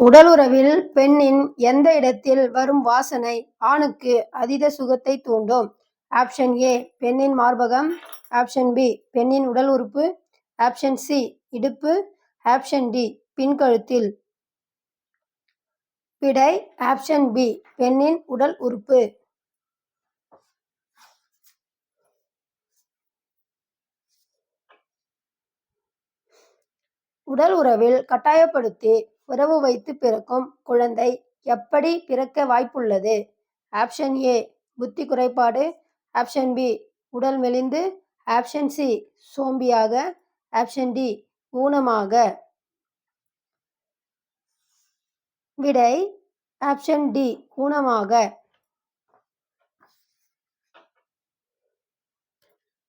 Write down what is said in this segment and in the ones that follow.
உடலுறவில் பெண்ணின் எந்த இடத்தில் வரும் வாசனை ஆணுக்கு அதீத சுகத்தை தூண்டும்? ஆப்ஷன் ஏ பெண்ணின் மார்பகம். ஆப்ஷன் பி பெண்ணின் உடல் உறுப்பு. ஆப்ஷன் சி இடுப்பு. ஆப்ஷன் டி பின்கழுத்தில். விடை ஆப்ஷன் பி பெண்ணின் உடல் உறுப்பு. உடல் உறவில் கட்டாயப்படுத்தி உறவு வைத்து பிறக்கும் குழந்தை எப்படி பிறக்க வாய்ப்புள்ளது? ஆப்ஷன் ஏ புத்தி குறைபாடு. ஆப்ஷன் பி உடல் மெலிந்து. ஆப்ஷன் சி சோம்பியாக. ஆப்ஷன் டி ஊனமாக. விடை ஆப்ஷன் டி ஊனமாக.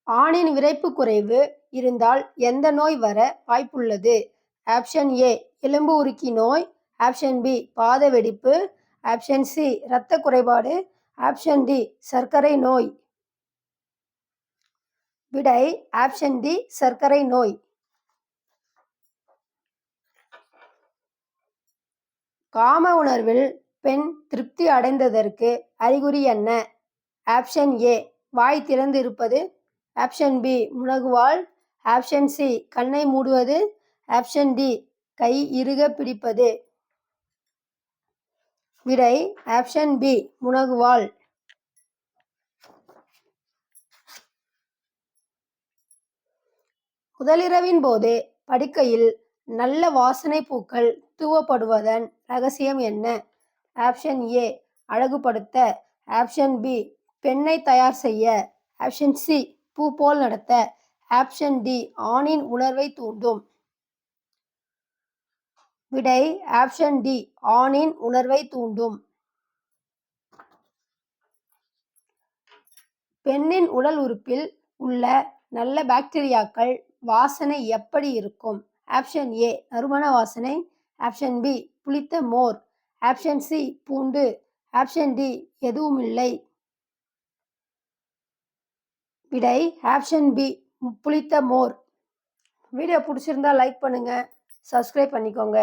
ஆணின் விரைப்பு குறைவு இருந்தால் எந்த நோய் வர வாய்ப்புள்ளது? ஆப்ஷன் ஏ எலும்பு உருக்கி நோய். ஆப்ஷன் பி பாத வெடிப்பு. ஆப்ஷன் சி இரத்த குறைபாடு. ஆப்ஷன் டி சர்க்கரை நோய். விடை ஆப்ஷன் டி சர்க்கரை நோய். காம உணர்வில் பெண் திருப்தி அடைந்ததற்கு அறிகுறி என்ன? ஆப்ஷன் ஏ வாய் திறந்து இருப்பது. ஆப்ஷன் பி முனகுவாள். ஆப்ஷன் சி கண்ணை மூடுவது. ஆப்ஷன் டி கை இறுக பிடிப்பது. விடை ஆப்ஷன் பி முனகுவாள். முதலிரவின் போது படுக்கையில் நல்ல வாசனை பூக்கள் தூவப்படுவதன் ரகசியம் என்ன? ஆப்ஷன் ஏ அழகுபடுத்த. ஆப்ஷன் பி பெண்ணை தயார் செய்ய. ஆப்ஷன் சி பூ போல் நடத்த. ஆப்ஷன் டி ஆணின் உணர்வை தூண்டும். விடை ஆப்ஷன் டி ஆணின் உணர்வை தூண்டும். பெண்ணின் உடல் உறுப்பில் உள்ள நல்ல பாக்டீரியாக்கள் வாசனை எப்படி இருக்கும்? ஆப்ஷன் ஏ நறுமண வாசனை. ஆப்ஷன் பி புளித்த மோர். ஆப்ஷன் சி பூண்டு. ஆப்ஷன் டி எதுவுமில்லை. விடை ஆப்ஷன் பி புளித்த மோர். வீடியோ பிடிச்சிருந்தா லைக் பண்ணுங்க, சப்ஸ்கிரைப் பண்ணிக்கோங்க.